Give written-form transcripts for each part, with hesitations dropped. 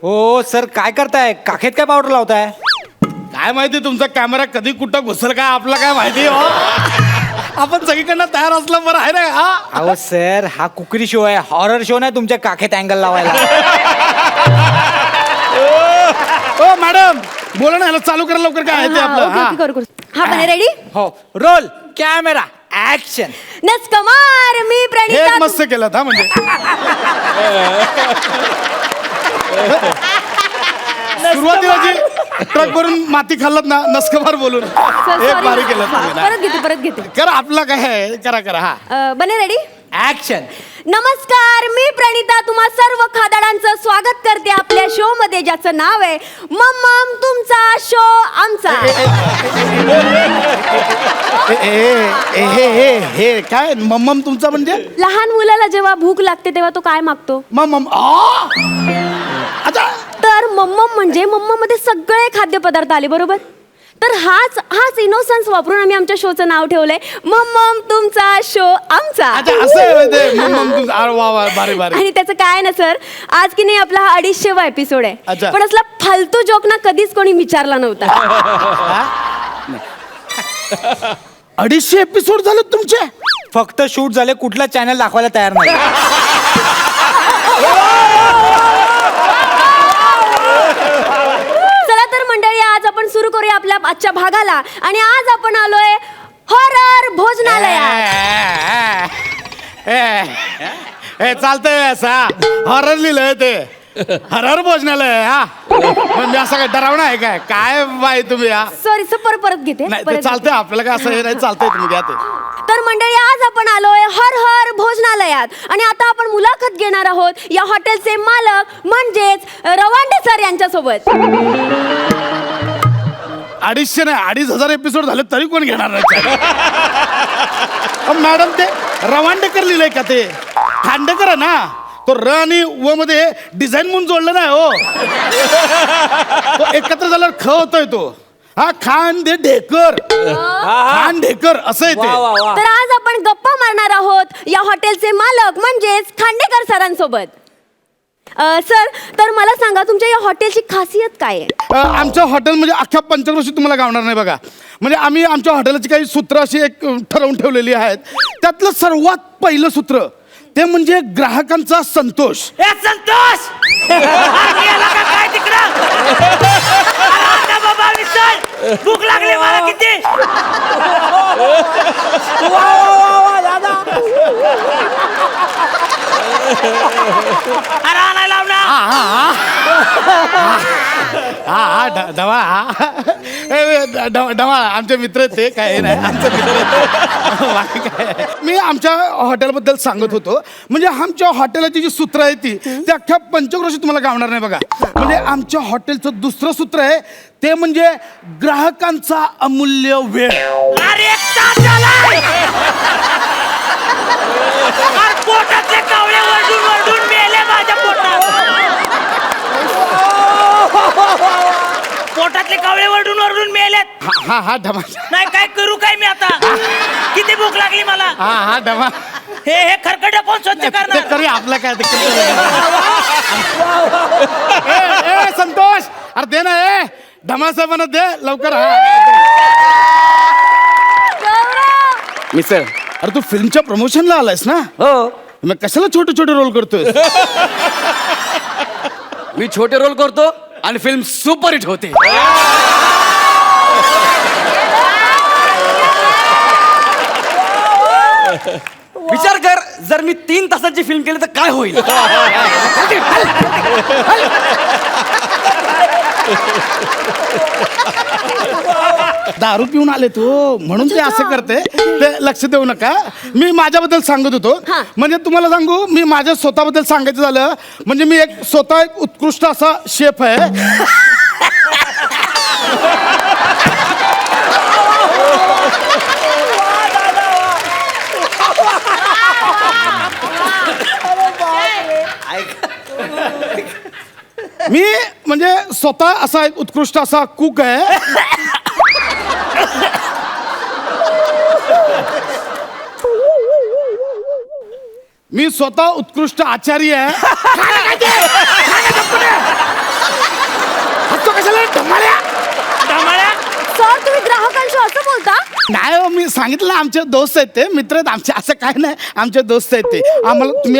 हो सर, काय करताय? काखेत काय पावडर लावताय? काय माहिती तुमचा कॅमेरा कधी कुठं घुसल काय आपला काय माहिती हो. आपण सगळीकडनं तयार असलं बरं आहे ना. हा अहो सर, हा कुकरी शो आहे, हॉरर शो नाही तुमच्या काखेत अँगल लावायला. ओ मॅडम बोला ना, ह्याला चालू करा लवकर. काय आहे ते आपलं. ओके करू करू. हा पण रेडी. हो, रोल कॅमेरा ऍक्शन. नमस्कार, मी हे प्रणिता. मस्त केलं हा. म्हणजे सुरुवातीला जी ट्रक भरून माती खाल्लत ना, नस्कबार बोलून एक भारी केलं तुम्ही ना. परत घेते. करा आपला काय आहे, करा हा. बने रेडी. ऍक्शन. नमस्कार, मी प्रणिता तुम्हा सर्व खादाडांचं स्वागत करते आपल्या शो मध्ये, ज्याचं नाव आहे मम्मम तुमचा शो आमचा. हे काय मम्मम तुमचा म्हणजे? लहान मुलाला जेव्हा भूक लागते तेव्हा तो काय मागतो? मम्मम. अच्छा, तर मम्मम म्हणजे मम्मम मध्ये सगळे खाद्यपदार्थ आले, बरोबर? तर हाच इनोसन्स वापरून आम्ही आमच्या शोचं नाव ठेवलंय मम्मम तुमचा शो आमचा. अच्छा असं आहे ते मम्मम तुमचा. अरे वा वा, भारी भारी. आणि त्याचं काय ना सर, आज की नाही आपला हा 250वा एपिसोड आहे. अच्छा. पण असला फालतू जोक ना कधीच कोणी विचारला नव्हता. 250 एपिसोड झाले तुमचे? फक्त शूट झाले, कुठला चॅनल दाखवायला तयार नाही. चला तर मंडळी, आज आपण सुरू करूया आपल्या आजच्या भागाला. आणि आज आपण आलोय हॉरर भोजनालयात. हे चालतंय असा हॉरर लिहिलंय ते. हॉरर भोजनालय. हा म्हणजे असं काय डरावणं आहे काय? काय बाई तुम्ही हा. सॉरी सर, परत घेते. नाही ते चालतंय आपल्याला, काय असं हे नाही, चालतंय तुम्ही घ्या ते. तर मंडळी, आज आपण आलोय हर भोजनालयात. आणि आता आपण मुलाखत घेणार आहोत या हॉटेलचे मालक म्हणजेच रवांडे सर यांच्यासोबत. 250 नाही 2500 एपिसोड झाले तरी कोण घेणार नाही. मॅडम ते रवांडेकर लिहिलंय का? ते खांडेकर आहे ना. तो र आणि व मध्ये डिझाईन म्हणून जोडलं नाही हो. तो एकत्र झाल्यावर ख होतोय तो. हा खांडेकर. खांडेकर असं आहे ते. तर आज आपण गप्पा मारणार आहोत या हॉटेलचे मालक म्हणजेच खांडेकर सरांसोबत. सर, तर मला सांगा तुमच्या या हॉटेलची खासियत काय आहे? आमचं हॉटेल म्हणजे अख्ख्या पंचक्रोशी तुम्हाला गावणार नाही बघा. म्हणजे आम्ही आमच्या हॉटेलची काही सूत्र अशी एक ठरवून ठेवलेली आहेत. त्यातलं सर्वात पहिलं सूत्र ते म्हणजे ग्राहकांचा संतोष. संतोष काय तिकडं बाबा विसर, भूक लागली मला किती. अरे आणायला लाव ना. डवा आमचे मित्र आहेत ते, काय नाही आमचे मित्र बाकी काय. मी आमच्या हॉटेलबद्दल सांगत होतो. म्हणजे आमच्या हॉटेलाची जी सूत्र आहे ती अख्ख्या पंचक्रोशी तुम्हाला गावणार नाही बघा. म्हणजे आमच्या हॉटेलचं दुसरं सूत्र आहे ते म्हणजे ग्राहकांचा अमूल्य वेळ. अरे एक तास झालाय. अरे पोटातले कावळे वरडून मेले माझ्या पोटात. पोटातले कावळे वरडून मेलेत. हा डमा. नाही काय करू काय मी आता. किती भूक लागली मला. हा डमा. हे खरकट कोण स्वच्छ ते करणार. करी आपलं काय ते. ए संतोष, अरे दे ना. धमा साहेबांना दे लवकर. मिसळ, अरे तू फिल्मच्या प्रमोशनला आलायस ना? हो, मग कशाला छोटे छोटे रोल करतोय? मी छोटे रोल करतो आणि फिल्म सुपरहिट होते. विचार कर, जर मी 3 तासाची फिल्म केली तर काय होईल? दारू पिऊन आले तो म्हणून ते असं करते. ते लक्ष देऊ नका. मी माझ्याबद्दल सांगत होतो. म्हणजे तुम्हाला सांगू, मी माझ्या स्वतःबद्दल सांगायचं झालं म्हणजे मी स्वतः एक उत्कृष्ट असा शेफ आहे. मी म्हणजे स्वतः असा एक उत्कृष्ट असा कुक आहे. मी स्वतः उत्कृष्ट आचार्य आहे. झालं धमाल्या? धमाळ्या सर तुम्ही ग्राहकांशी असं बोलता? नाही हो, मी सांगितलं ना, आमचे दोस्त आहेत ते, मित्र आहेत आमचे, असं काय नाही, आमचे दोस्त आहेत ते.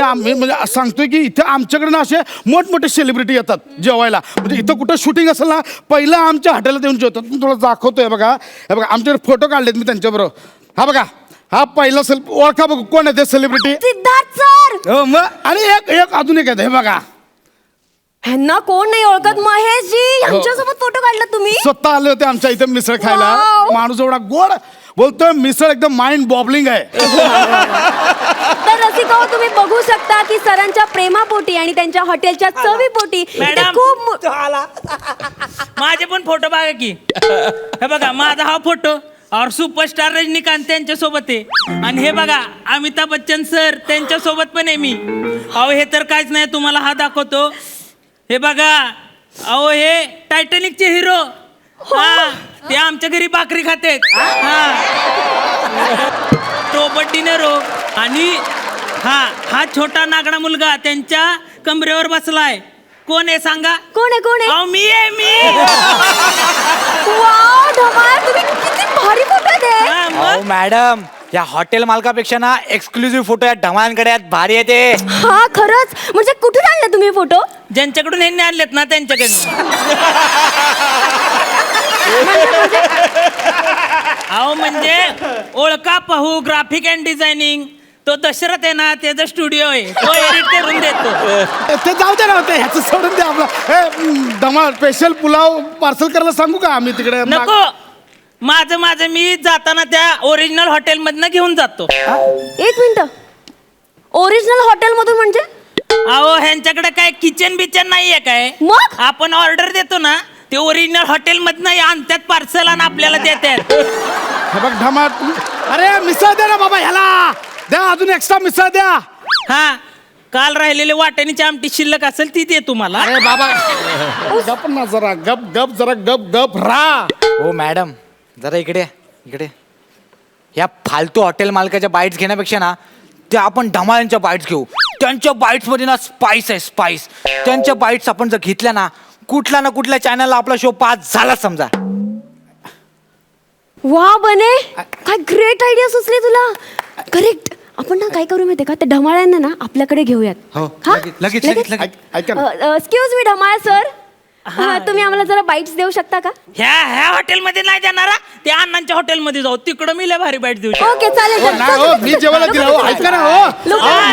आम्ही म्हणजे सांगतोय की इथं आमच्याकडे ना असे मोठमोठे सेलिब्रिटी येतात जेवायला. म्हणजे इथं कुठं शूटिंग असेल ना, पहिलं आमच्या हॉटेलात येऊन जेवतात. मी तुला दाखवतोय बघा, हे बघा आमच्याकडे फोटो काढलेत मी त्यांच्याबरोबर. हा बघा, हा पहिला ओळखा बघू कोण आहे ते सेलिब्रिटी. सिद्धार्थ सर. हो मग, आणि एक अजून एक आहे, हे बघा ह्यांना कोण नाही ओळखत, महेशजी यांच्यासोबत फोटो काढला तुम्ही? स्वतः आले होते आमच्या इथे मिसळ खायला. Wow. माणूस एवढा गोड बोलतोय, मिसळ एकदम माइंड बॉबलिंग आहे. तर रसिका तुम्ही बघू शकता की सरांच्या प्रेमापोटी आणि त्यांच्या हॉटेलच्या चवीपोटी इथे मॅडम. खूप माझे पण फोटो बघा की. हे बघा माझा हा फोटो और सुपरस्टार रजनीकांत त्यांच्या सोबत आहे. आणि हे बघा अमिताभ बच्चन सर त्यांच्या सोबत पण आहे मी. अहो हे तर काहीच नाही, तुम्हाला हा दाखवतो. हे बघा, अहो हे टायटॅनिकचे हिरो. हा ते आमच्या घरी भाकरी खातेत. Robert De Niro. आणि हा छोटा नागडा मुलगा त्यांच्या कमरेवर बसलाय. कोण आहे सांगा? कोण आहे? अहो मी आहे मी. वाव धमाल, तुम्ही किती भारी फोटो दे. हा, मग? अहो मॅडम, या हॉटेल मालकापेक्षा ना एक्सक्लुझिव्ह फोटो या ढमाळांकडे आहेत, भारी आहे ते. हा खरंच, म्हणजे कुठून आणले तुम्ही फोटो? ज्यांच्याकडून ह्यांनी आणलेत ना त्यांच्याकडून. अहो म्हणजे ओळखा पाहू ग्राफिक अँड डिझायनिंग, तो दशरथ आहे ना, त्याचा स्टुडिओ आहे, तो एडिट करून देतो. ते जाऊ दे ना, ते ह्याचं सोडून दे आपला. हे धमाल स्पेशल पुलाव पार्सल करायला सांगू का आम्ही तिकडे? नको, माझं मी जाताना त्या ओरिजिनल हॉटेल मधनं घेऊन जातो. एक मिनिट, ओरिजिनल हॉटेल मधून म्हणजे? अहो ह्यांच्याकडे काय किचन बिचन नाहीये काय? मग आपण ऑर्डर देतो ना, ते ओरिजिनल हॉटेल मधनं आणतात पार्सल आणि आपल्याला देतात. हे बघ धमाल, अरे मिसळ द्या ना बाबा, ह्याला द्या, अजून एक्स्ट्रा मिसळ द्या. हा, काल राहिलेले वाटाण्याची आमटी शिल्लक असेल ती दे तुम्हाला. अरे बाबा गप ना जरा, गप जरा गप राहा. हो मॅडम, जरा इकडे या फालतू हॉटेल मालकाच्या बाईट्स घेण्यापेक्षा ना, ते आपण ढमाळ्यांच्या बाईट्स घेऊ. त्यांच्या बाईट्स मध्ये ना स्पाइस आहे, स्पाइस. त्यांच्या बाईट्स आपण जर घेतल्या ना, कुठल्या ना कुठल्या चॅनलला आपला शो पास झाला समजा. वा बने, काय ग्रेट आयडिया सुचली तुला. करेक्ट, आपण ना काय करू माहितीये का, ते ढमाळ्यांना ना आपल्याकडे घेऊयात. हो, हा? लगेच. ऐका ना, एक्सक्यूज मी ढमाळ सर, तुम्ही आम्हाला जरा बाईट्स देऊ शकता का? ह्या हॉटेलमध्ये नाही जाणार हा. त्या अण्णांच्या हॉटेलमध्ये जाऊ, तिकडं मी लय भारी बाईट देऊ शकतो. ओके चालेल. हो ना, हो मी जेवायला दिला, हो ऐका ना, हो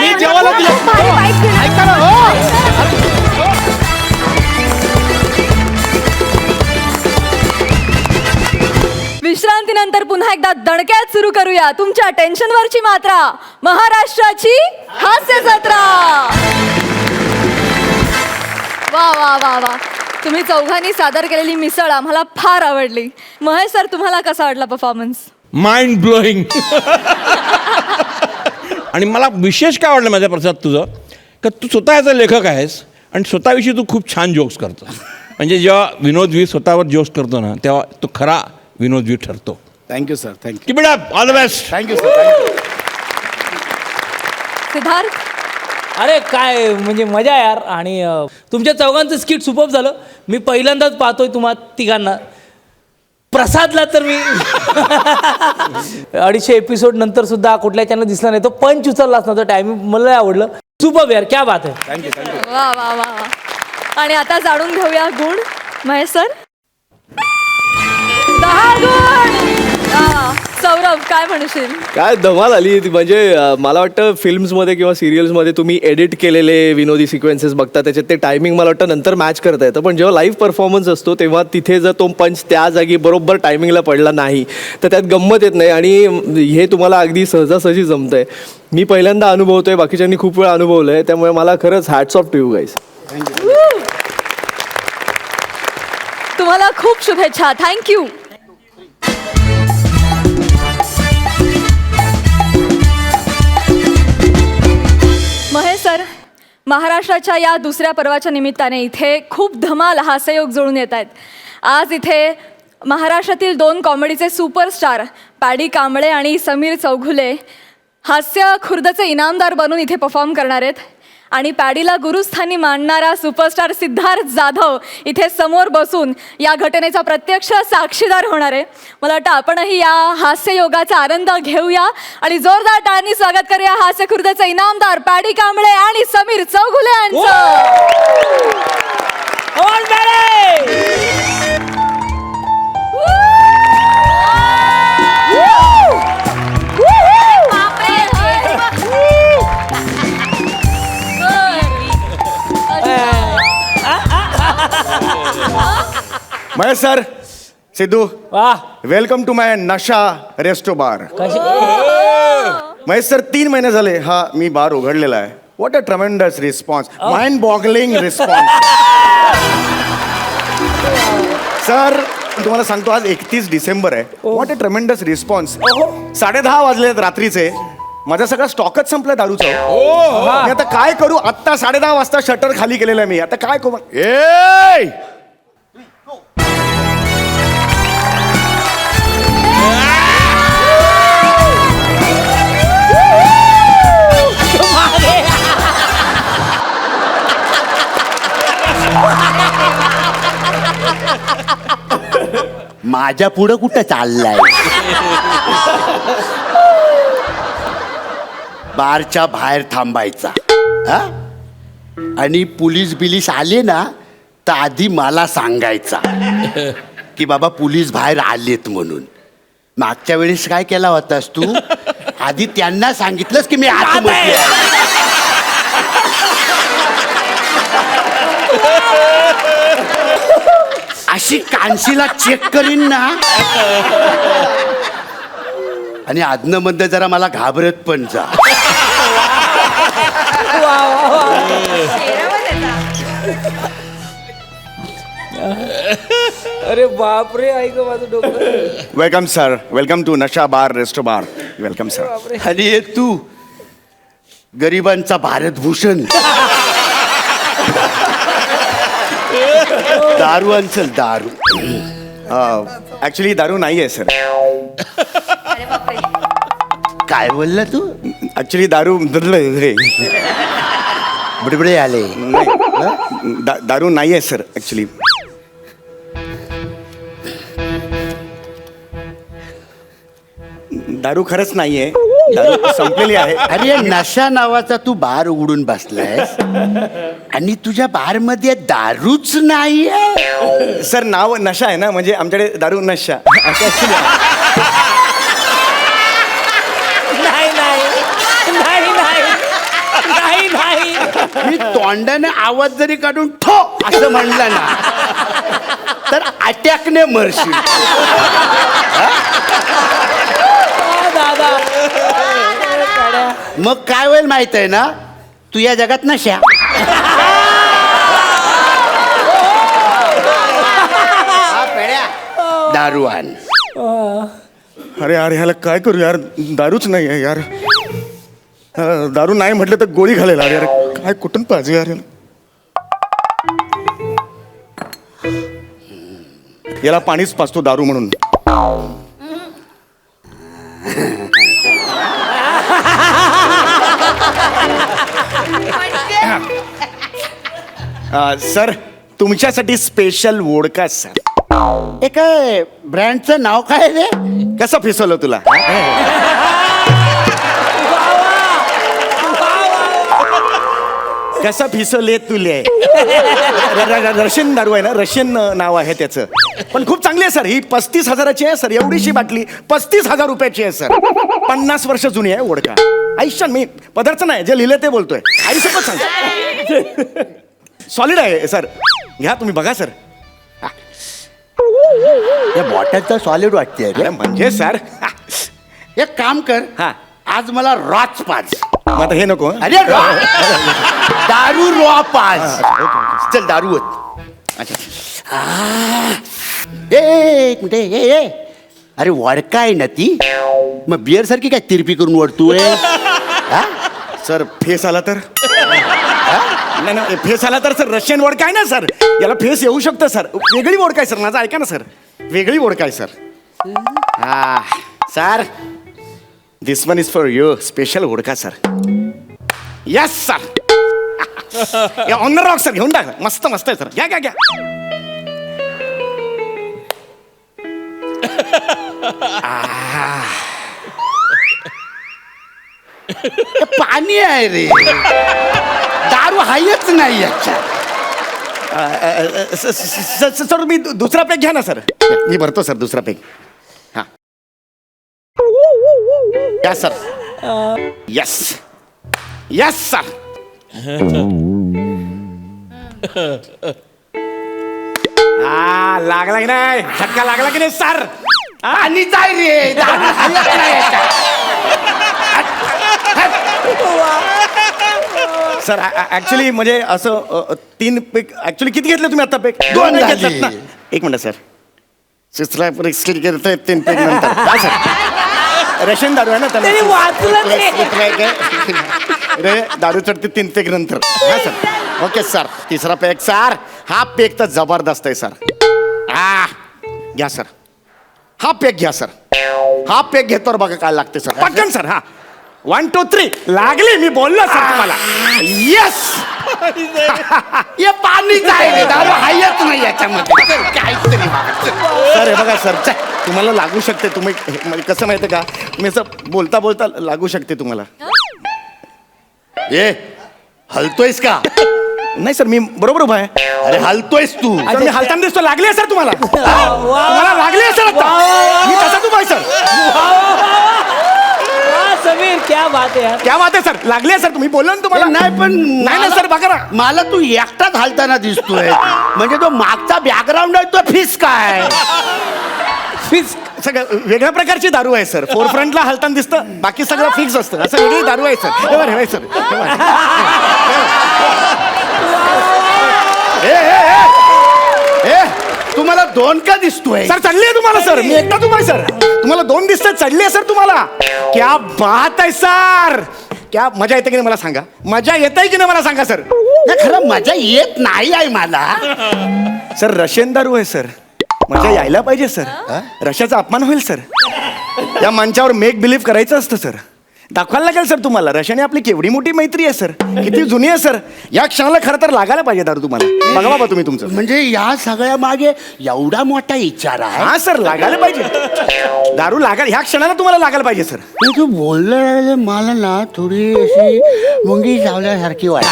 मी जेवायला दिला, भारी बाईट घेणार. ऐका ना, हो. विश्रांतीनंतर पुन्हा एकदा दणक्यात सुरू करूया तुमच्या टेन्शनवरची मात्रा, महाराष्ट्राची हास्य जत्रा. वा वा वा वा, तुम्ही चौघांनी सादर केलेली मिसळ आम्हाला फार आवडली. महेश सर, तुम्हाला कसा वाटला परफॉर्मन्स? Mind blowing. आणि मला विशेष काय वाटलं माझ्या प्रसाद तुझं, का तू स्वतः याचा लेखक आहेस आणि स्वतःविषयी तू खूप छान जोक्स करतो. म्हणजे जेव्हा विनोद व्ही स्वतःवर जोक्स करतो ना, तेव्हा तो खरा विनोद व्ही ठरतो. Thank you sir, thank you. Keep it up, all the best. Thank you sir, thank you. Siddharth, अरे काय म्हणजे मजा यार. आणि तुमच्या चौघांचं स्किट सुपर्ब झालं. मी पहिल्यांदाच पाहतोय तुम्हा तिघांना. प्रसादला तर मी 250 एपिसोड नंतर सुद्धा कुठल्या चॅनल दिसला नाही, तो पंच उचललाच नव्हता. टायमिंग मला आवडलं. सुपर्ब यार, क्या बात आहे. Thank you, thank you. वा वा वा वा. आणि आता जाणून घेऊया गुण. महेश सर, 10 गुण. सौरभ, काय म्हणशील? काय धमाल आली ती. म्हणजे मला वाटतं फिल्म्समध्ये किंवा सिरियल्समध्ये तुम्ही एडिट केलेले विनोदी सिक्वेन्सेस बघता, त्याच्यात ते टायमिंग मला वाटतं नंतर मॅच करता येतं. पण जेव्हा लाईव्ह परफॉर्मन्स असतो तेव्हा तिथे जर तो पंच त्या जागी बरोबर टायमिंगला पडला नाही तर त्यात गंमत येत नाही. आणि हे तुम्हाला अगदी सहजासहजी जमतं आहे. मी पहिल्यांदा अनुभवतोय, बाकीच्यांनी खूप वेळा अनुभवलं आहे. त्यामुळे मला खरंच hats off to you guys. तुम्हाला खूप शुभेच्छा. थँक्यू. महेश सर, महाराष्ट्राच्या या दुसऱ्या पर्वाच्या निमित्ताने इथे खूप धमाल हास्ययोग जुळून येत आहेत. आज इथे महाराष्ट्रातील 2 कॉमेडीचे सुपरस्टार पॅडी कांबळे आणि समीर चौघुले हास्य खुर्दचे इनामदार बनून इथे परफॉर्म करणार आहेत. आणि पॅडीला गुरुस्थानी मानणारा सुपरस्टार सिद्धार्थ जाधव इथे समोर बसून या घटनेचा प्रत्यक्ष साक्षीदार होणार आहे. मला वाटतं आपणही या हास्ययोगाचा आनंद घेऊया आणि जोरदार टाळ्यांनी स्वागत करूया हास्य खुर्दचे इनामदार पॅडी कांबळे आणि समीर चौगुले यांचं. On paddy! Mahesh sir, Sidhu, वाह वेलकम टू माय नशा रेस्टो बार. कशी महेश सर, 3 महिने झाले हा मी बार उघडलेला आहे. What a tremendous response, mind boggling response. Sir तुम्हाला सांगतो, आज 31 डिसेंबर आहे. What a tremendous response. 10:30 वाजलेत रात्रीचे. माझा सगळा स्टॉकच संपला दारूचा. मी आता काय करू. आत्ता 10:30 वाजता शटर खाली केलेलं आहे मी. आता काय करू. माझ्या पुढं कुठं चाललाय. बारच्या बाहेर थांबायचा हा? आणि पोलीस बिलीस आले ना तर आधी मला सांगायचा की बाबा पोलीस बाहेर आलेत म्हणून. मागच्या वेळेस काय केला होतास तू. आधी त्यांना सांगितलंस की मी आतमध्ये आहे. अशी कानशीला चेक करीन ना. आणि आदनं मधनं जरा मला घाबरत पण जा. अरे बापरे, ऐक माझं डोकं. वेलकम सर, वेलकम टू नशा बार रेस्टो बार. Welcome sir. आणि हे तू गरिबांचा भारतभूषण. दारू आणचल दारू. ऍक्च्युली दारू नाही आहे सर. काय बोलला तू. ऍक्च्युली दारू बुडबुडे आले. दारू नाही आहे सर. ऍक्च्युली दारू खरंच नाहीये. दारू संपलेली आहे. अरे नशा नावाचा तू बार उघडून बसलायस आणि तुझ्या बार मध्ये दारूच नाहीये. सर नाव नशा आहे ना, म्हणजे आमच्याकडे दारू नशा असं actually आहे. नाही नाही नाही नाही नाही नाही. मी तोंडाने आवाज जरी काढून ठो असं म्हणलं ना तर अटॅकने मरशील. दादा मग काय होईल माहित आहे ना, तू या जगात नशा. दारू आण. अरे यार ह्याला काय करू यार. दारूच नाही आहे यार. दारू नाही म्हटलं तर गोळी घालेल. अरे यार काय कुठून पाहिजे यार. याला पाणीच पाजतो दारू म्हणून. सर तुमच्यासाठी स्पेशल वोडका सर. हे काय ब्रँडचं नाव काय रे. कसं फिसवलं तुला. कसं फिसवले तुले. रशियन दारू आहे ना, रशियन नाव आहे त्याचं. पण खूप चांगली आहे सर. ही 35,000ची आहे सर. एवढीशी बाटली 35,000 रुपयाची आहे सर. 50 वर्ष जुनी आहे वोडका. आयुष्यात मी पदार्थ नाही जे लिहिलं ते बोलतोय. आयुष्यात सांग. सॉलिड आहे सर. घ्या तुम्ही बघा सर. या बॉटलचं सॉलिड वाटते रे. अरे म्हणजे सर एक काम कर. हा आज मला रॉच पाच. मग आता हे नको. अरे दारू रॉ पाच. चल दारू होत. एक मिनिट. ए अरे वडका आहे ना ती. मग बिअर सारखी काय तिरपी करून ओढतोय. सर फेस आला तर. नाही नाही फेस आला तर सर रशियन वोडका आहे ना सर. याला फेस येऊ शकतं सर. वेगळी वोडका आहे सर. माझं ऐका ना सर. वेगळी वोडका आहे sir. Sir this one is for you. Special vodka sir. Yes sir. On the rock sir, घेऊन टाका. मस्त मस्त आहे सर. घ्या घ्या घ्या. हे पाणी आहे रे, दारू हायच नाही याच्यात. सर मी दुसरा पेक घ्या ना सर. मी भरतो सर दुसरा पेक. हा या सर. Yes yes sir. लागला की नाही, झटका लागला की नाही सर. पाणी जाय रे, दारू हायच नाही याच्यात. सर ऍक्च्युली म्हणजे असं 3 पेक ऍक्च्युली किती घेतले तुम्ही आता पेक? 2 नाही झाले. घेतलेत ना. एक मिनिट सर. तिसरा पेक स्किल करतोय 3 पेक नंतर. हा, सर रशियन दारू आहे ना त्यांनी वाचलं ते. रे दारू चढते 3 पेक नंतर. हा सर. Okay sir. तिसरा पेक सर. हा पेक तर जबरदस्त आहे सर. घ्या सर. हा पेक घ्या सर. हा पेक घेतो बघा काय लागते सर. पटकन सर. हा 1 2 3 लागली. मी बोललो सर तुम्हाला. येस. हे पाणी जाय रे, दारू हायच नाही याच्यामध्ये. काहीतरी सर हे बघा सर, तुम्हाला लागू शकते. तुम्ही म्हणजे कसं माहिती का, तुम्ही असं बोलता बोलता लागू शकते तुम्हाला. ए, हलतोयस का? नाही सर, मी बरोबर उभा आहे. अरे हलतोयस तू. सर, मी हालताना दिसतो. लागली आहे सर तुम्हाला. तुम्हाला लागली आहे सर आता. मी तसाच उभा आहे सर. समीर क्या बात आहे यार. क्या बात आहे सर. लागली आहे सर. तुम्ही बोललो ना तुम्हाला. नाही पण नाही ना सर, बघा ना. मला तू एकटाच हालताना दिसतोय. म्हणजे तो मागचा बॅकग्राऊंड आहे तो फिस काय? फिक्स सगळं वेगळ्या प्रकारची दारू आहे सर. फोरफ्रंटला हालताना दिसतं, बाकी सगळं फिक्स असतं. असं वेगळी दारू आहे सर. हे बरं, हे सर. तुम्हाला 2 का दिसतोय? सर चढली आहे तुम्हाला सर. मी एकटा तुम्हाला सर. तुम्हाला 2 दिसतात. चढली आहे सर तुम्हाला. क्या बात आहे सर. क्या मजा येते की नाही मला सांगा. मजा येते की नाही मला सांगा सर. नाही, खरं मजा येत नाही आहे मला. सर रशियन दारू आहे सर. मजा यायला पाहिजे सर. रशियाचा अपमान होईल सर. या मंचावर मेक बिलीव्ह करायचं असतं सर. दाखवायला लागेल सर तुम्हाला. रशियाने आपली केवढी मोठी मैत्री आहे सर. किती जुनी आहे सर. या क्षणाला खरं तर लागायला पाहिजे दारू तुम्हाला. बघा बाबा तुम्ही तुमचं. म्हणजे या सगळ्या मागे एवढा मोठा विचार आहे. हा सर, लागायला पाहिजे. दारू लागायला ह्या क्षणाला तुम्हाला लागायला पाहिजे सर. नाही, तू बोललं मला ना थोडी अशी मुंगी चावल्यासारखी वाटते.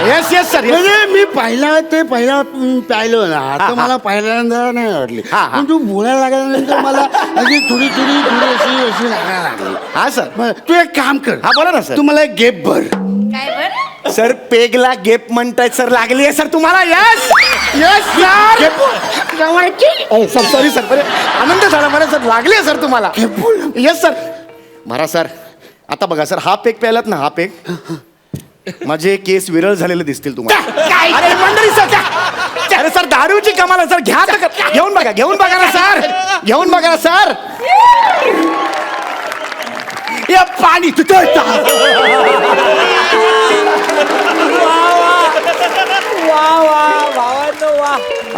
Yes yes sir. म्हणजे मी पहिला प्यायलो ना, आता मला पहिल्यांदा नाही आवडली. पण तू बोलायला लागल्यानंतर मला अशी थोडी अशी लागायला लागली. हा सर. तू एक काम कर. हा बोला ना सर. तू मला एक गेप भर. सर पेगला गेप म्हणतायत सर. लागली आहे सर तुम्हाला. Yes yes sir. Sorry sir. बरे आनंद झाला मला सर. लागली आहे सर तुम्हाला. Yes sir. मारा सर. आता बघा सर, हा पेक प्यायलात ना, हा पेक माझे केस विरळ झालेले दिसतील तुम्हाला. अरे मंडळी सर. अरे सर दारूची कमाल आहे सर. घ्या तर. घेऊन बघा ना सर. घेऊन बघा ना सर. हे पाणी तुझं.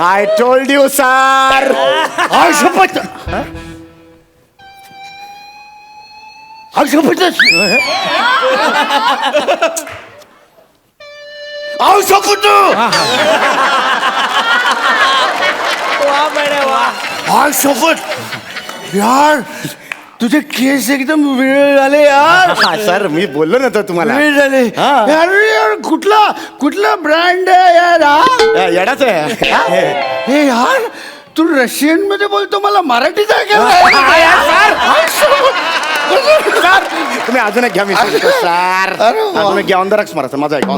I told you sir. शपथ. यार तुझे केस एकदम वेळ झाले यार. हा सर, मी बोललो ना तर तुम्हाला. वेळ झाले. हा. अरे यार कुठला ब्रँड आहे यार हा? येडाच आहे. हे यार तू रशियन मध्ये बोलतो, मला मराठीत ऐकायला सर तुम्ही अजून एक घ्या. मी सांगतो सर. अरे वा. अजून एक घ्या. ऑन द रॉक्स मारा सर. माझा एक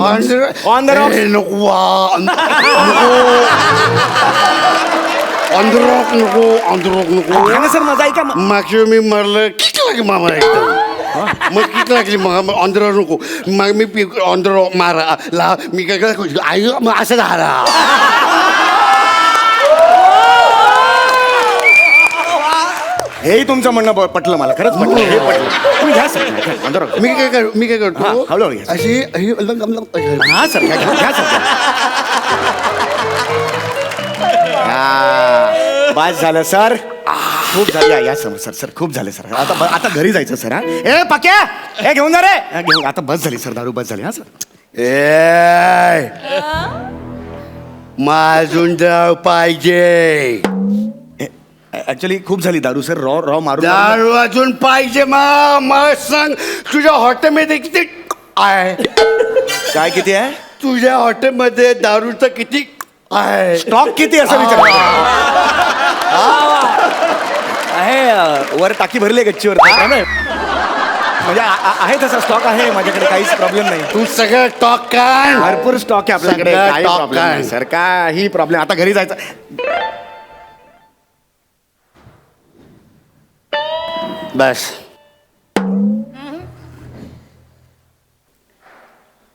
ऑन द ए, रॉक्स. नको वा. नको. घ्या ना सर. माझा ऐका. मागच्या वेळी मी मारलं किती लागली मामा एकदम. मग किती लागली मग ऑंध्र नको. मग मी ऑंध्र मारा ला. मी काय आई मग असं झाला. हेही तुमचं म्हणणं पटलं मला. खरंच पटलं. हे पटलं. तुम्ही घ्या सर. On the rocks. मी काय हा, करतो हळूहळू घ्या. अशी हा सर. घ्या सर. बस झालं सर. खूप झालं. या सर. सर खूप झाले सर. आता घरी जायचं सर. हा ए पक्या. हे घेऊन जा रे. घेऊन. आता बस झाली सर. दारू बस झाली. हा सर. ए अजून दारू पाहिजे. ऍक्च्युली खूप झाली दारू सर. रॉ मारून दारू अजून पाहिजे. मग सांग तुझ्या हॉटेलमध्ये किती आहे? काय किती आहे? तुझ्या हॉटेलमध्ये दारूचं किती आहे? स्टॉक किती असं विचार आहे. वर टाकी भरली आहे गच्चीवर. काय नाही. म्हणजे आहे तसा स्टॉक आहे माझ्याकडे. काहीच प्रॉब्लेम नाही. तू सगळं टॉक काढ. भरपूर स्टॉक आहे आपल्याकडे. सगळं काही stock प्रॉब्लेम नाही काय? सर. काही प्रॉब्लेम. आता घरी जायचं. बस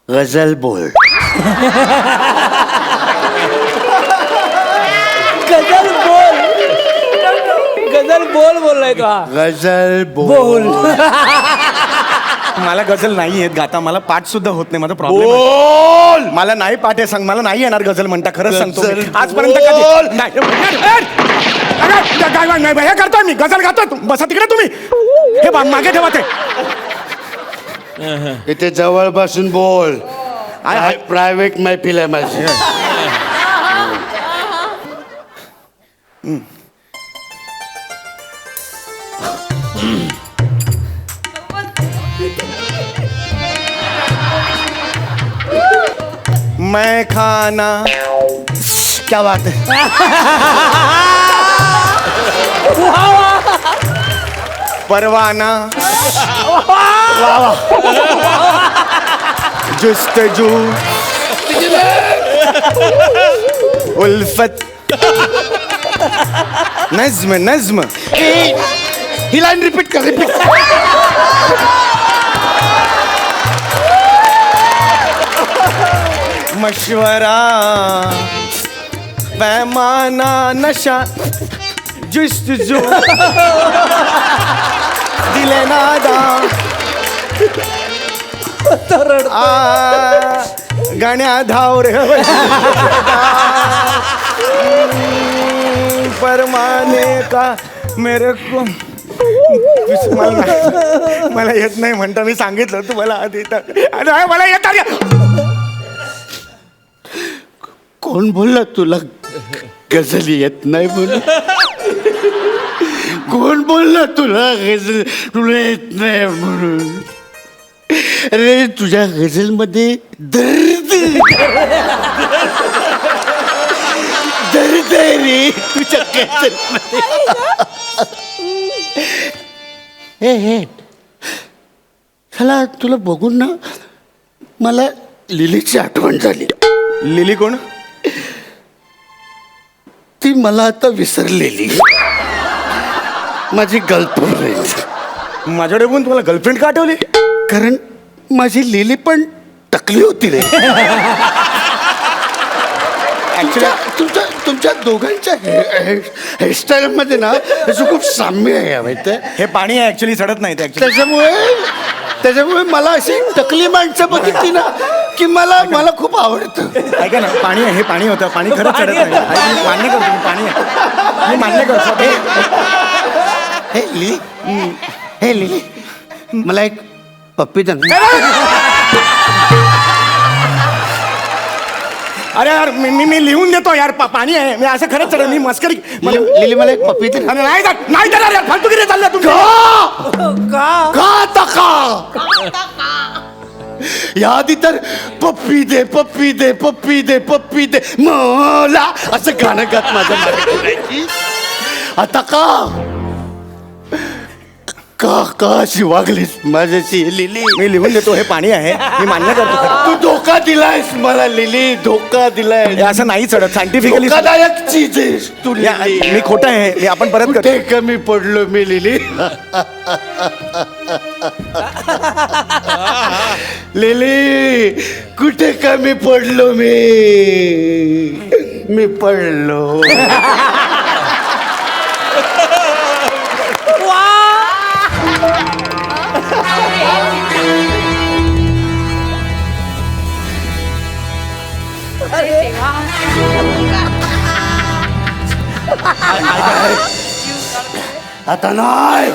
गजल बोल. गजल बोल. गजल बोल बोललाय तो हा. गजल बोल. मला गझल नाही येत गाता. मला पाठ सुद्धा होत नाही. माझा प्रॉब्लेम. बोल. मला नाही पाठ आहे. सांग मला नाही येणार गझल म्हणता. खरंच सांगतो मी. गझल आजपर्यंत बोल. कधी नाही. अरे, हे करतोय मी. गझल गातोय. बसा तिकडे तुम्ही. हे मागे ठेवा ते. इथे जवळ बसून बोल. प्रायव्हेट मैफिल आहे माझी. मैं खाना. क्या बात है. परवाना. जुस्तजू. उल्फत. नज्म नज्म. ही लाईन रिपीट कर. रिपीट. मशवरा. पैमाना. नशा. जुस्तजू. दिले नादा. गाण्या धाव रे. परमाने का मेरे को. मला येत नाही म्हणता. मी सांगितलं तुम्हाला आधी. तर मला येत. कोण बोलला तुला गझल येत नाही म्हणून? कोण बोलला तुला गझल तुला येत नाही म्हणून? अरे तुझ्या गझलमध्ये दर्द दर्द आहे रे तुझ्या गझलमध्ये. हे चला तुला बघून ना मला लिलीची आठवण झाली. लिली कोण? ती मला आता विसरलेली माझी गर्लफ्रेंड. माझ्याकडे पण तुम्हाला गर्लफ्रेंड का आठवली? कारण माझी लिली पण टकली होती रे. तुमच्या दोघांच्या हेअरस्टाईल मध्ये ना त्याचं खूप साम्य आहे माहिती आहे. हे पाणी आहे ऍक्च्युली. चढत नाही ते actually. त्याच्यामुळे मला अशी टकली माणसं बघितली ना की मला खूप आवडतं. ऐका ना. पाणी आहे. हे पाणी होतं. पाणी खरंच चढत नाही. मी मान्य करतो. मी पाणी आहे. मी मान्य करतो. हे लिली मला एक पप्पी दे. अरे यार मी लिहून देतो यार. पाणी आहे. मी असं खरंच चढत. मी मस्करी. लिली मला एक पप्पी दे. नाही देणार यार. फालतूगिरी चालल्या तुमच्या. याआधी तर पप्पी दे पप्पी दे पप्पी दे पप्पी दे मला असं गाणं गात माझ्या मागे फिरायची. आता का अशी वागलीस माझ्याशी लिली? मी लिहून देतो. हे पाणी आहे. मी मान्य करतो खरं. तू धोका दिलायस मला लिली. धोका दिलाय. हे असं नाही चढत. सायंटिफिकली धोकादायक चीज आहेस तू लिली. मी खोटं आहे. मी आपण परत करतो. कुठे कमी पडलो मी लिली? लिली कुठे कमी पडलो मी पडलो. आता नाही,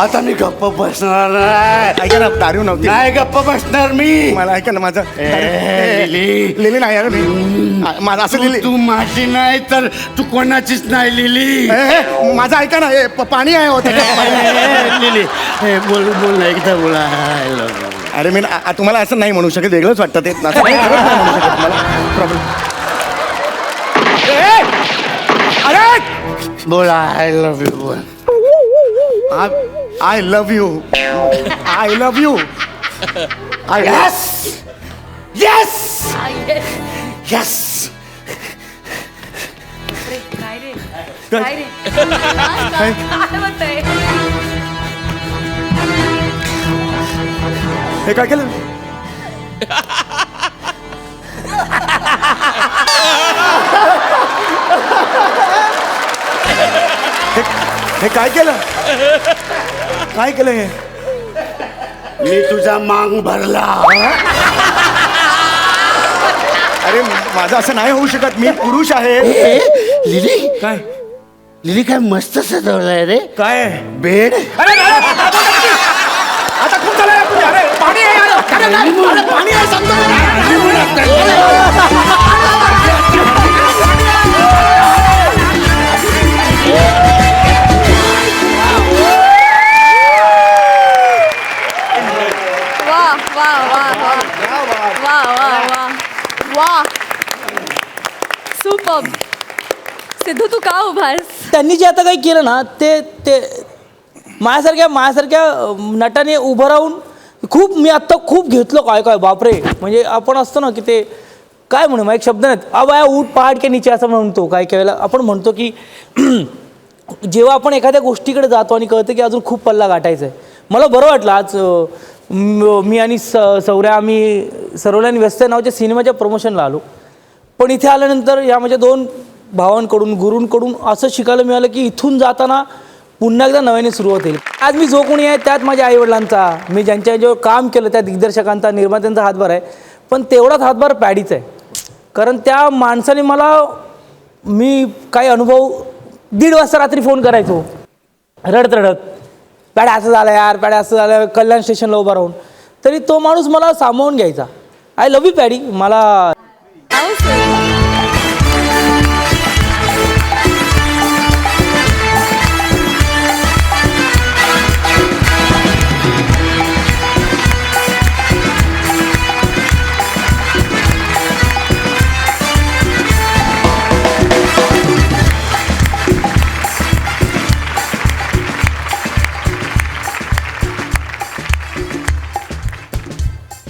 आता मी गप्प बसणार नाही. ऐका ना, दारू नव्हती. नाही गप्प बसणार मी. मला ऐका ना माझं. लिली लिली नाही यार मी. माझं असं लिली. तू माझी नाही तर तू कोणाचीच नाही लिली. माझं ऐका ना, पाणी आहे होतं. लिली बोल बोल एकदा बोला. I love you. अरे मी तुम्हाला असं नाही म्हणू शकत, वेगळंच वाटतं ते. असं नाही, खरंच नाही म्हणू शकत तुम्हाला. प्रॉब्लेम. अरे बोला आय लव्ह यू बोल. I love you. I love you. Yes! Yes! Yes! हे काय केलं? हे काय केलं? काय केलं हे? मी तुझा मांग भरला. अरे माझं असं नाही होऊ शकत, मी पुरुष आहे. लिली काय? लिली काय मस्त सजवलंय रे. काय? बेड. आता खूप झालं यार तुझं. अरे पाणी आहे यार. अरे नाही, अरे पाणी आहे सांगतो. वा वा वा वा वा वा वा वा. सुपर. सिद्धू तू का उभास? त्यांनी जे आता काही केलं ना ते ते माझ्यासारख्या नटाने उभं राहून खूप मी आत्ता खूप घेतलो. काय बापरे. म्हणजे आपण असतो ना की ते काय म्हणू, मग एक शब्द नाहीत. बाया उठ पहाड के नीचे असं म्हणतो. काय वेळेला आपण म्हणतो की जेव्हा आपण एखाद्या गोष्टीकडे जातो आणि कळतं की अजून खूप पल्ला गाठायचा आहे. मला बरं वाटलं आज मी आणि सौर्या आम्ही सर्वल्यान व्यस्त नावाच्या सिनेमाच्या प्रमोशनला आलो. पण इथे आल्यानंतर या माझ्या 2 भावांकडून गुरूंकडून असं शिकायला मिळालं की इथून जाताना पुन्हा एकदा नव्याने सुरुवात होईल. आज मी जो कोणी आहे त्यात माझ्या आईवडिलांचा, मी ज्यांच्यावर काम केलं त्या दिग्दर्शकांचा, निर्मात्यांचा हातभार आहे. पण तेवढाच हातभार पॅडीचा आहे. कारण त्या माणसाने मी काही अनुभव 1:30 वाजता रात्री फोन करायचो रडत पॅड्या असं झालं यार, पॅड्या असं झालं, कल्याण स्टेशनला उभा राहून. तरी तो माणूस मला सामावून घ्यायचा. I love you paddy. मला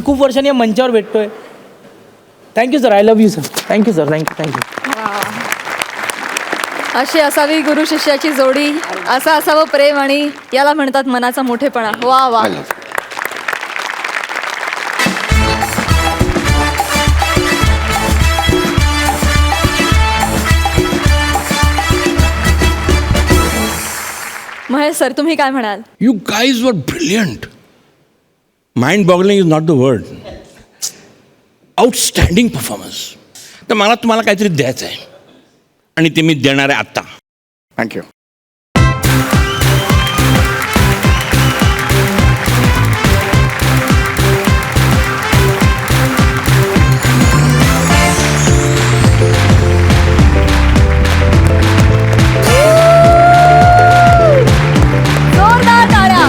खूप वर्षांनी या मंचावर भेटतोय. Thank you sir. I love you sir. Thank you sir. Thank you. अशी असावी गुरु शिष्याची जोडी, असं असावं प्रेम, आणि याला म्हणतात मनाचा मोठेपणा. वा वा. महेश सर तुम्ही काय म्हणाल? यू गाईज वर brilliant. Mind boggling is not the word. Outstanding performance. तर मला तुम्हाला काहीतरी द्यायचं आहे आणि ते मी देणार आहे आत्ता. थँक्यू. जोरदार टाळ्या.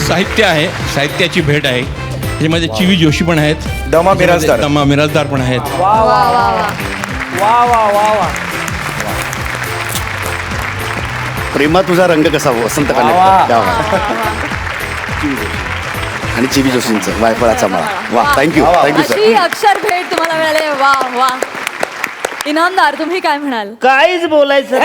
साहित्य आहे, साहित्याची भेट आहे. त्याच्यामध्ये चिवी जोशी पण आहेत, दमा मिराजदार पण आहेत. वा वा वा वा वा वा वा वा. प्रेमा तुझा रंग कसा वसंत वा. आणि चिवी जोशींचं वायफळाचा माळा. वा थँक्यू थँक्यू सर. अशी अक्षर भेट तुम्हाला मिळाली. वा वा. इनामदार तुम्ही काय म्हणाल? काहीच बोलायचं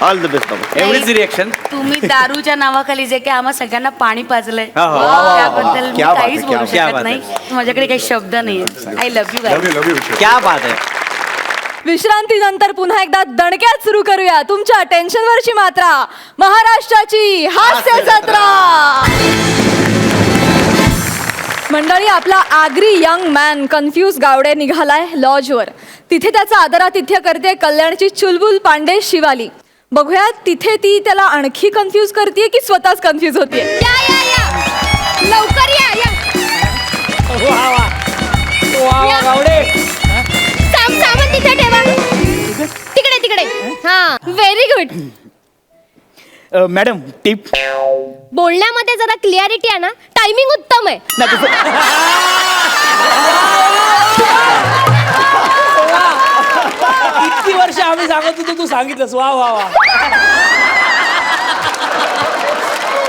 ऑल द बेस्ट बाबा. एवढीच रिएक्शन. तुम्ही दारूच्या नावाखाली जे काही आम्हा सगळ्यांना पाणी पाजलंय त्याबद्दल मी क्या बात काहीच आहे, बोलू क्या शकत नाही. माझ्याकडे काही शब्द नाही. I love you. क्या बात आहे. विश्रांतीनंतर पुन्हा एकदा दणक्यात सुरू करूया तुमच्या टेन्शनवरची मात्रा, महाराष्ट्राची हास्य जत्रा. मंडळी, आपला Agri young man confuse Gawde निघालाय लॉजवर. तिथे त्याचा आदरातिथ्य करते कल्याणची चुलबुल पांडे शिवाली. बघूया तिथे ती त्याला आणखी कन्फ्यूज करते की स्वतःच कन्फ्यूज होते. लवकर या या. वा वा वा वा गावडे. सामान तिथे ठेवा. तिकडे तिकडे. हा, व्हेरी गुड. Madam tip. बोलण्यामध्ये जरा क्लिअरिटी आहे ना. टायमिंग उत्तम आहे. इतकी वर्ष आम्ही सांगत होतो, तू सांगितलंस. वा वा वा.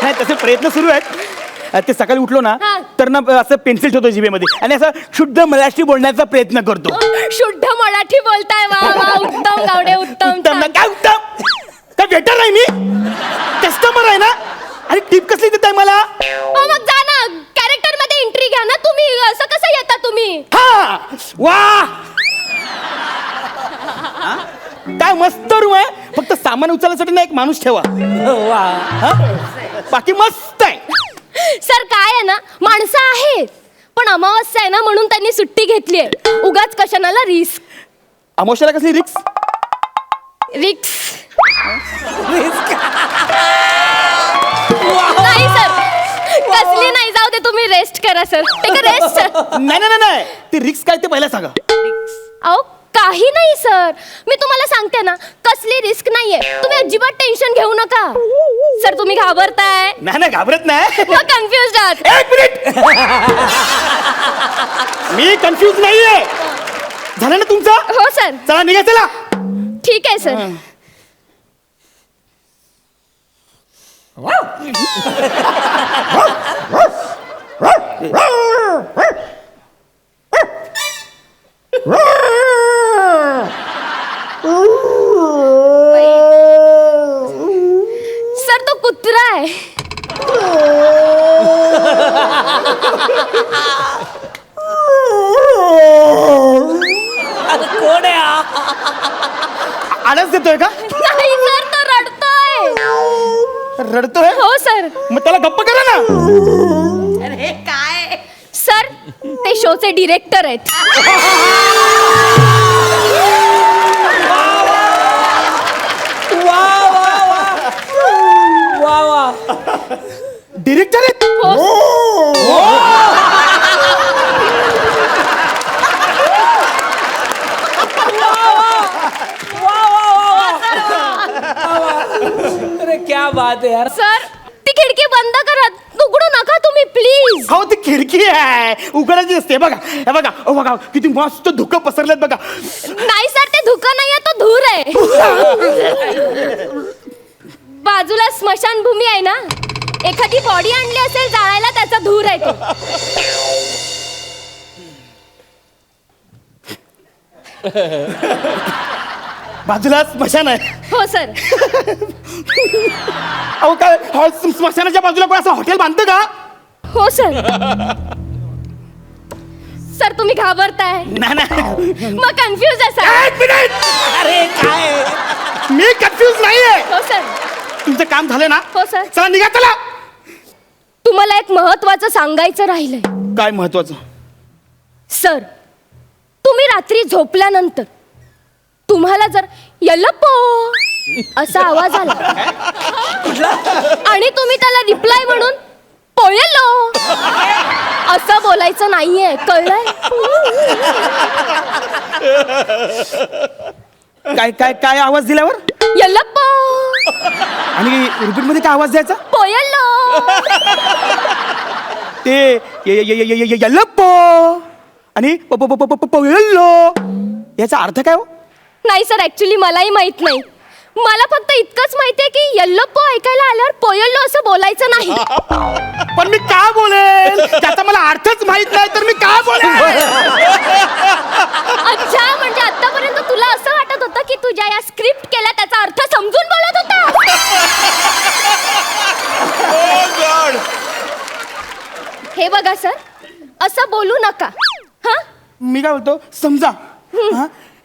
नाही तसे प्रयत्न सुरू आहेत. ते सकाळी उठलो ना हा. तर ना असं पेन्सिल ठेवतो जिभेमध्ये आणि असं शुद्ध मराठी बोलण्याचा प्रयत्न करतो. शुद्ध मराठी बोलताय. वा वा, उत्तम गावडे, उत्तम. उत्तम ना. काय उत्तम? काय वेटर आहे मी? कस्टमर आहे ना. आणि टिप कसली देताय मला? मग जा ना, कॅरेक्टर मध्ये एंट्री घ्या ना तुम्ही. असं कसं येता तुम्ही? हा वा काय मस्त रूम आहे. फक्त सामान उचलण्यासाठी ना एक माणूस ठेवा. वा. हा? बाकी मस्त आहे. सर काय आहे ना, माणसं आहेत पण अमावस्या आहे ना म्हणून त्यांनी सुट्टी घेतली आहे. उगाच कशाला रिस्क. अमावस्याला कसली रिक्स? रिक्स नाही सर, कसली नाही. जाऊ दे, तुम्ही रेस्ट करा sir. Take a rest sir. नाही नाही नाही ती रिक्स काय ते पहिला सांगा. अहो काही नाही सर, मी तुम्हाला सांगते ना, कसली रिस्क नाहीये. तुम्ही अजिबात टेन्शन घेऊ नका. सर तुम्ही घाबरताय. नाही नाही घाबरत नाही. मग कन्फ्युज आहात. एक मिनिट. मी कन्फ्यूज नाहीये. झालं ना तुमचं? हो सर. चला निघा चला. ठीक आहे सर. सर तो कुत्रा आहे. अरे कोण आहे हा? आळस देतोय का? नाही सर, तो रडतोय. रडतोय? हो सर. मग त्याला गप्प करा ना. अरे काय सर ते शोचे डिरेक्टर आहेत. वा वा वा वा वा. डिरेक्टर आहेत? अरे क्या बात है यार. सर ती खिडकी बंद करा. उघडू नका तुम्ही प्लीज. हो ती खिडकी आहे, उघडायची असते. बघा हे बघा. ओ बघा किती मस्त धुकं पसरलेत बघा. नाही सर, ते धुकं नाहीये, तो धूर आहे. बाजूला स्मशानभूमी आहे ना, एखादी बॉडी आणली असेल जाळायला, त्याचा धूर आहे तो. बाजूला स्मशान आहे. हो सर. अहो काय स्मशानाच्या बाजूला कोण असं हॉटेल बांधतं का? हो सर. सर तुम्ही घाबरताय. नाही नाही. मग कन्फ्युज आहे सर. एक मिनिट. अरे काय. मी कन्फ्यूज नाहीये. हो सर. तुमचं काम झालं ना? हो सर. चला निघा चला. तुम्हाला एक महत्वाचं सांगायचं राहिलंय. काय महत्वाचं? सर तुम्ही रात्री झोपल्यानंतर तुम्हाला जर यल्लप्पो असा आवाज आला आणि तुम्ही त्याला रिप्लाय म्हणून पोयलो असं बोलायचं नाहीये, कळलंय? काय काय काय आवाज दिल्यावर? यल्लप्पो. आणि रिपीट मध्ये काय आवाज द्यायचा? पोयलो. ते यल्लप्पो आणि पोयल्लो याचा अर्थ काय हो? नाही सर, ऍक्च्युली मलाही माहित नाही. मला फक्त इतकंच माहितीये की यल्लप्पो ऐकायला आल्यावर पोयल्लो असं बोलायचं नाही. पण मी का बोलेल? त्याचा मला अर्थच माहित नाही तर मी का बोलेल? अच्छा, म्हणजे आतापर्यंत तुला असं वाटत होतं की तुझ्या या स्क्रिप्ट केल्या त्याचा अर्थ समजून बोलत होता. हे बघा सर, असं बोलू नका. हा, मी काय बोलतो समजा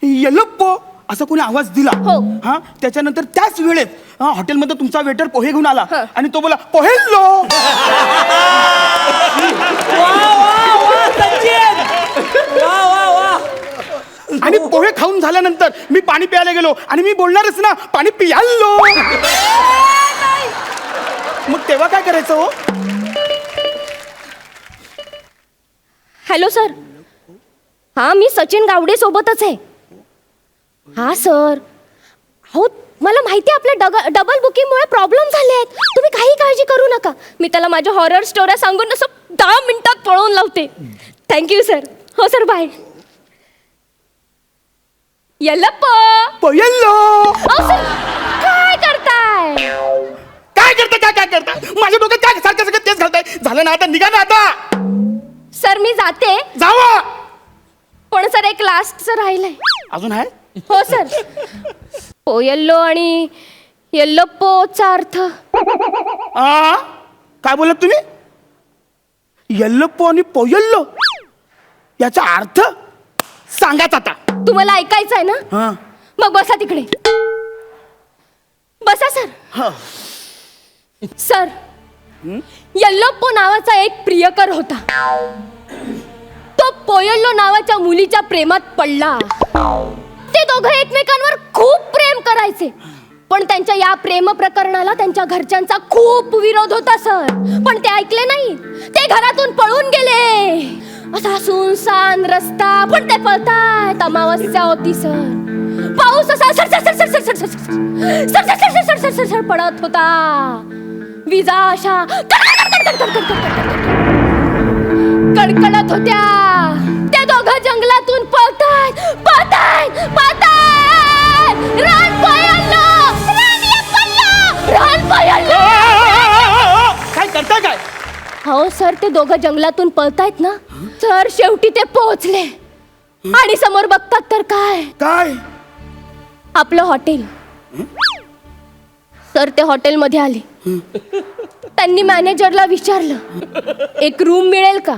यल्लप्पो असा कोणी आवाज दिला हो. हा, त्याच्यानंतर त्याच वेळेत हॉटेलमध्ये तुमचा वेटर पोहे घेऊन आला हा. आणि तो बोला पोहेल्लो. वा वा आणि पोहे खाऊन झाल्यानंतर मी पाणी प्यायला गेलो आणि मी बोलणारच ना, पाणी पियालो. मग तेव्हा काय करायचं हो? Hello sir. हा, मी सचिन गावडे सोबतच आहे. हा सर. हो, मला माहिती आहे आपल्या डबल बुकिंगमुळे प्रॉब्लेम झाले आहेत. तुम्ही काही काळजी करू नका. मी त्याला माझ्या हॉरर स्टोऱ्या सांगून असं 10 मिनिटात पळवून लावते. Thank you sir. हो सर, बाय. पयल्लो. काय करताय? काय करता माझ्या डोक्यात काय सारखं सगळं तेच घालताय. झालं ना, आता निघा ना आता. सर मी जाते. जावा. पण सर एक लास्टचं राहिलंय. अजून आहे? हो सर. पोयल्लो आणि येल्लोप्पोचा अर्थ. काय बोलत तुम्ही? येल्लोप्पो आणि पोयल्लो याचा अर्थ सांगाच आता. तुम्हाला ऐकायचं आहे ना? मग बसा तिकडे. बसा सर. सर, येल्लोप्पो नावाचा एक प्रियकर होता. तो पोयल्लो नावाच्या मुलीच्या प्रेमात पडला. ते दोघं एकमेकांवर खूप प्रेम करायचे. पण त्यांच्या या प्रेम प्रकरणाला त्यांच्या घरच्यांचा खूप विरोध होता सर. पण ते ऐकले नाही. ते घरातून पळून गेले. असा सुनसान रस्ता, पण ते पळतायत. अमावस्या होती सर. पाऊस असा सर पडत होता. विजा अशा कडकडत होत्या. ते दोघं जंगलातून पळतायत. रान पोयल्लो. काय करताय काय? हो सर, ते दोघं जंगलातून पळतायत ना सर. शेवटी ते पोहोचले आणि समोर बघतात तर काय आपलं हॉटेल. सर ते हॉटेलमध्ये आले. त्यांनी मॅनेजरला विचारलं एक रूम मिळेल का?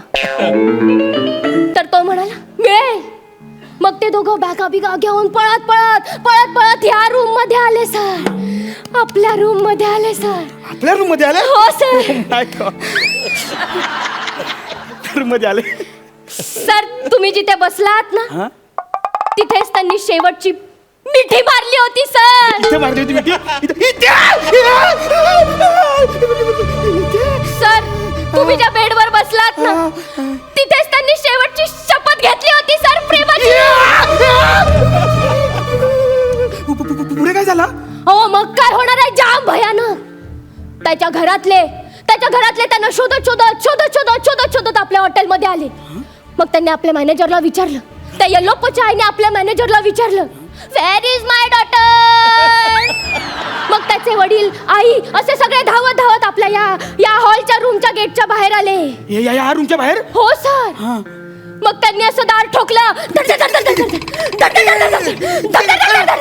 तर तो म्हणाला मिळेल. मग ते दोघं बॅगा बिगा घेऊन पळत ह्या रूम मध्ये आले सर. आपल्या रूम मध्ये आले सर. आपल्या रूम मध्ये आले? हो सर. रूम मध्ये आले. सर तुम्ही जिथे बसलात ना तिथेच त्यांनी शेवटची मिठी मारली होती सर. इथे मारली होती मिठी? सर तुम्ही ज्या बेडवर बसलात ना तिथेच त्यांनी शेवटची शपथ घेतली होती सर, प्रेमाची. पुढे काय झालं? हो मग काय होणार आहे, जाम भयानक. त्याच्या घरातले त्यांना शोधत आपल्या हॉटेलमध्ये आले. मग त्यांनी आपल्या मॅनेजरला विचारलं. त्या येल्लोप्पोच्या आईने आपल्या मॅनेजरला विचारलं वेअर इज माय डॉटर. मग त्याचे वडील आई असे सगळे धावत आपल्या या हॉलच्या रूमच्या गेटच्या बाहेर आले. या रूमच्या बाहेर? हो सर. मग त्यांनी असं दार ठोकलं.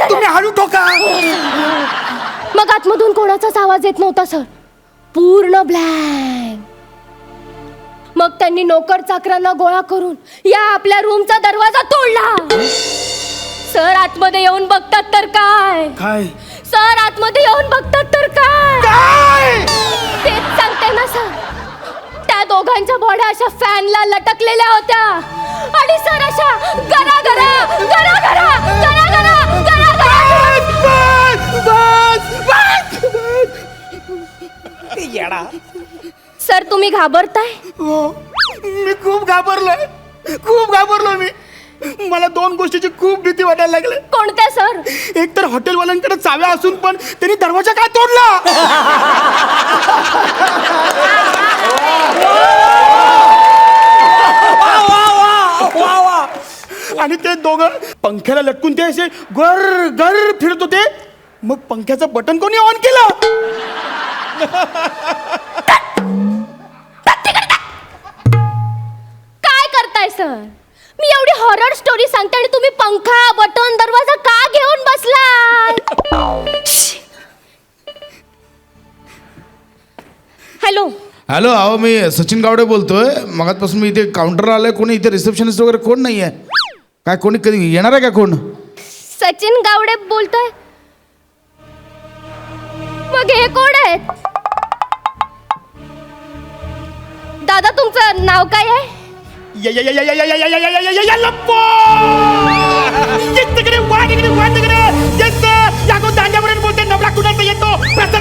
तुम्ही हळू ठोका. मग आतमधून कोणाचाच आवाज येत नव्हता सर. पूर्ण ब्लँक. मग त्यांनी नोकर चाकरांना गोळा करून या आपल्या रूमचा दरवाजा तोडला. सर आतमध्ये येऊन बघतात तर काय? सर आतमध्ये येऊन बघतात तर काय? तेच सांगते ना सर. त्या दोघांच्या बॉड्या अशा फॅनला लटकलेल्या होत्या आणि सर अशा गरा सर तुम्ही घाबरताय? मी खूप घाबरलो मी. मला 2 गोष्टीची खूप भीती वाटायला लागली. कोणत्या सर? एक तर हॉटेलवाल्यांकडे चाव्या असून पण त्यांनी दरवाजा काय तोडला. आणि ते दोघं पंख्याला लटकून ते असे गर फिरत होते. मग पंख्याचं बटन कोणी ऑन केलं? काय करताय सर? मी एवढी हॉरर स्टोरी सांगते आणि तुम्ही पंखा बटन दरवाजा का घेऊन बसलाय? हॅलो. अहो मी सचिन गावडे बोलतोय. मगातपासून मी इथे काउंटरला आलोय. कोणी इथे रिसेप्शनिस्ट वगैरे कोण नाहीये काय? कोणी कधी येणार आहे का कोण? सचिन गावडे बोलतोय. मग हे कोण आहेत? दादा तुमचं नाव काय आहे? येल्लोप्पो. तिकडे वाट तिकडे वाट तिकडे दांड्यापर्यंत बोलते नवरा कुणाचा येतो